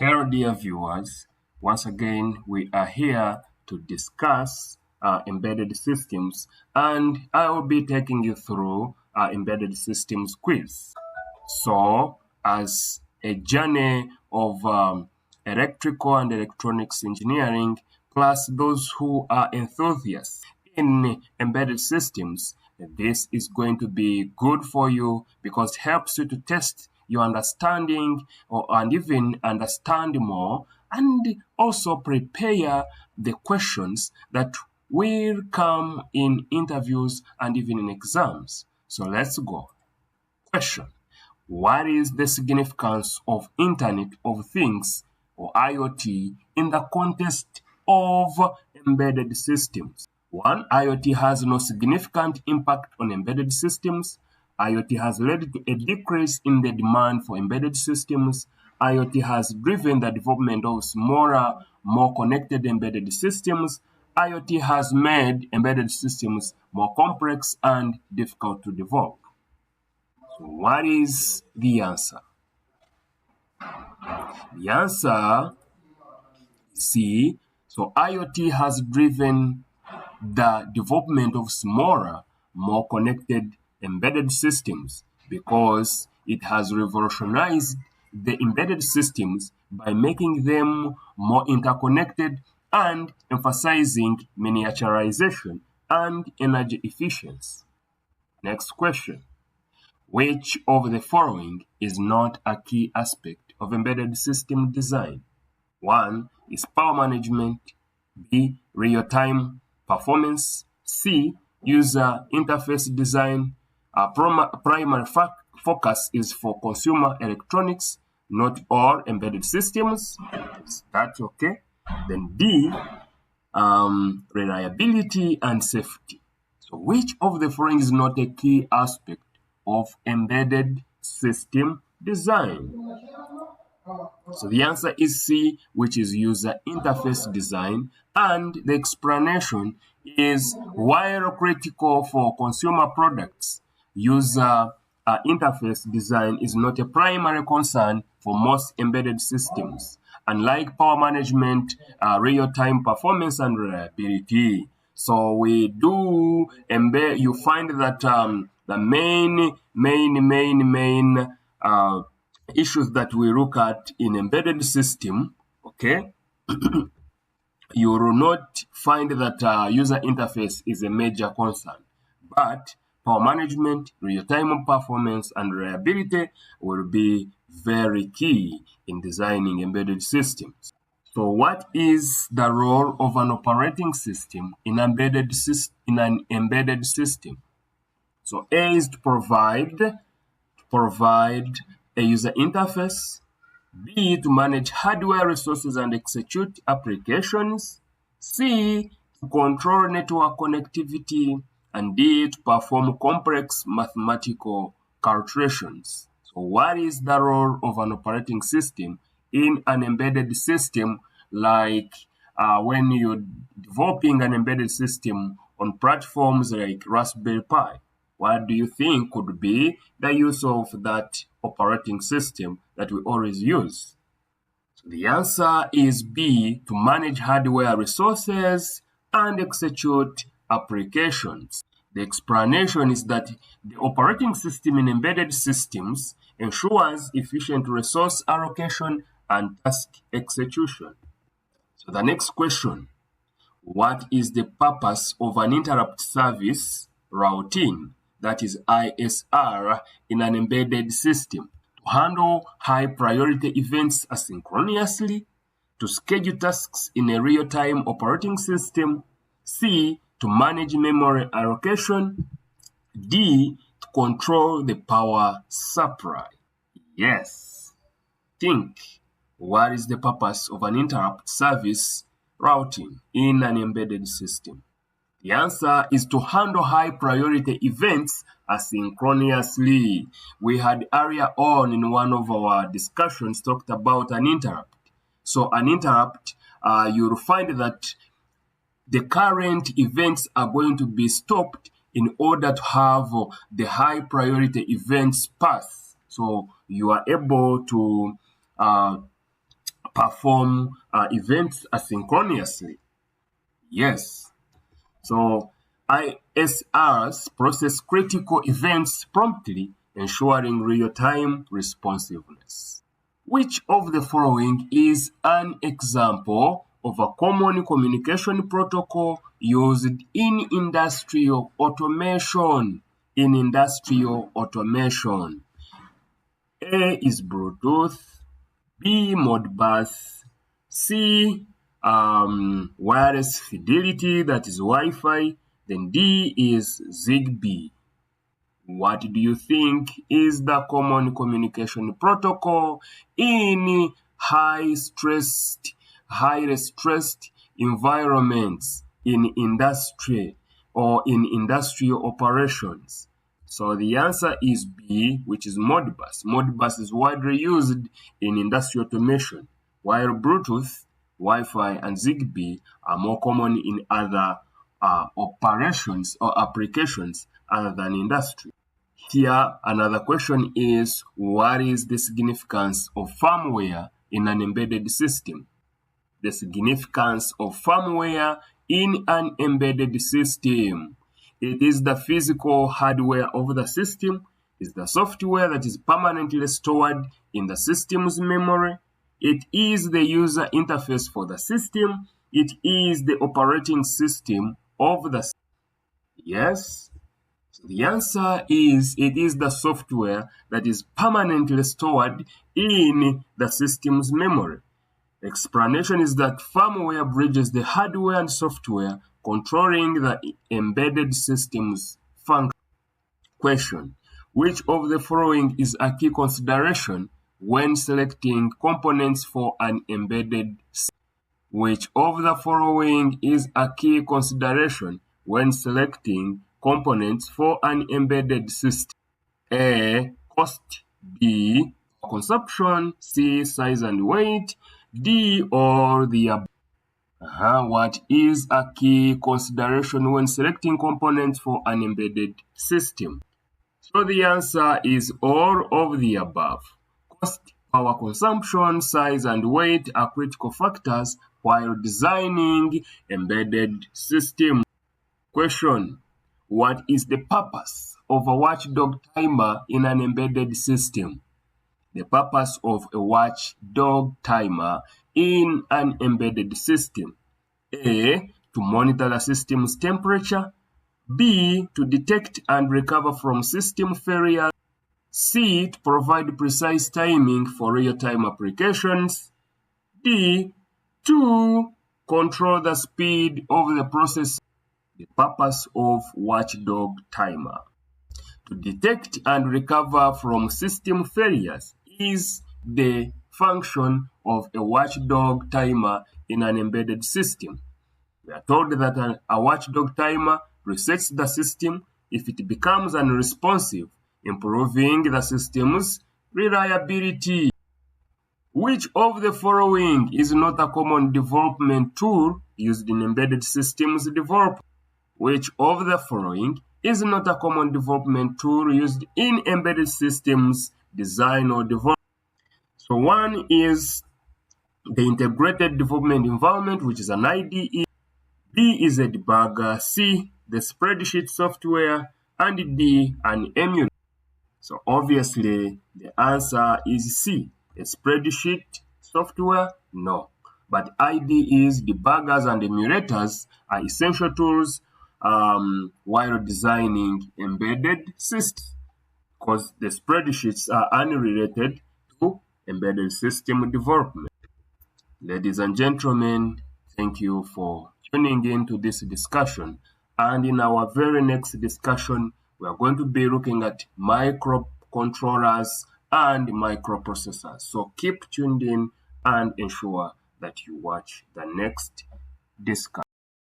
Hello, dear viewers. Once again, we are here to discuss embedded systems, and I will be taking you through our embedded systems quiz. So, as a journey of electrical and electronics engineering, plus those who are enthusiasts in embedded systems, this is going to be good for you because it helps you to test your understanding and even understand more, and also prepare the questions that will come in interviews and even in exams. So let's go. Question: what is the significance of Internet of Things or IoT in the context of embedded systems? One, IoT has no significant impact on embedded systems. IoT has led to a decrease in the demand for embedded systems. IoT has driven the development of smaller, more connected embedded systems. IoT has made embedded systems more complex and difficult to develop. So what is the answer? The answer is C. So IoT has driven the development of smaller, more connected embedded systems because it has revolutionized the embedded systems by making them more interconnected and emphasizing miniaturization and energy efficiency. Next question. Which of the following is not a key aspect of embedded system design? One is power management, B, real-time performance, C, user interface design. Primary focus is for consumer electronics, not all embedded systems. That's okay. Then D, reliability and safety. So which of the following is not a key aspect of embedded system design? So the answer is C, which is user interface design, and the explanation is while critical for consumer products, user interface design is not a primary concern for most embedded systems, unlike power management, real-time performance, and reliability. So we do embed. You find that the main issues that we look at in embedded system, okay, you will not find that user interface is a major concern, but power management, real-time performance, and reliability will be very key in designing embedded systems. So what is the role of an operating system in an embedded system? So A is to provide a user interface, B, to manage hardware resources and execute applications, C, to control network connectivity, and D, to perform complex mathematical calculations. So what is the role of an operating system in an embedded system, like when you're developing an embedded system on platforms like Raspberry Pi? What do you think could be the use of that operating system that we always use? So the answer is B, to manage hardware resources and execute applications. The explanation is that the operating system in embedded systems ensures efficient resource allocation and task execution. So the next question, what is the purpose of an interrupt service routine, that is ISR, in an embedded system? To handle high priority events asynchronously, to schedule tasks in a real-time operating system, C, to manage memory allocation, D, to control the power supply. Yes. Think, what is the purpose of an interrupt service routing in an embedded system? The answer is to handle high priority events asynchronously. We had earlier on in one of our discussions talked about an interrupt. So an interrupt, you'll find that the current events are going to be stopped in order to have the high priority events pass. So you are able to perform events asynchronously. Yes. So ISRs process critical events promptly, ensuring real-time responsiveness. Which of the following is an example of a common communication protocol used in industrial automation? In industrial automation, A is Bluetooth, B Modbus, C wireless fidelity, that is Wi-Fi, then D is Zigbee. What do you think is the common communication protocol in highly stressed environments in industry or in industrial operations? So the answer is B, which is Modbus. Modbus is widely used in industrial automation, while Bluetooth, Wi-Fi, and Zigbee are more common in other operations or applications other than industry. Here, another question is, what is the significance of firmware in an embedded system? The significance of firmware in an embedded system. It is the physical hardware of the system. It's the software that is permanently stored in the system's memory. It is the user interface for the system. It is the operating system of the system. Yes? So the answer is, it is the software that is permanently stored in the system's memory. Explanation is that firmware bridges the hardware and software controlling the embedded system's function. Question: which of the following is a key consideration when selecting components for an embedded system? Which of the following is a key consideration when selecting components for an embedded system? A. Cost. B. Consumption. C. Size and weight. D. Or the above. What is a key consideration when selecting components for an embedded system? So the answer is all of the above. Cost, power consumption, size, and weight are critical factors while designing embedded systems. Question: what is the purpose of a watchdog timer in an embedded system? The purpose of a watchdog timer in an embedded system: A. To monitor the system's temperature. B. To detect and recover from system failures. C. To provide precise timing for real-time applications. D. To control the speed of the process. The purpose of watchdog timer: to detect and recover from system failures is the function of a watchdog timer in an embedded system. We are told that a watchdog timer resets the system if it becomes unresponsive, improving the system's reliability. Which of the following is not a common development tool used in embedded systems development? Which of the following is not a common development tool used in embedded systems design or development? So one is the integrated development environment, which is an IDE. B is a debugger. C, the spreadsheet software. And D, an emulator. So obviously the answer is C. A spreadsheet software? No. But IDEs, debuggers, and emulators are essential tools while designing embedded systems, because the spreadsheets are unrelated to embedded system development. Ladies and gentlemen, thank you for tuning in to this discussion. And in our very next discussion, we are going to be looking at microcontrollers and microprocessors. So keep tuned in and ensure that you watch the next discussion.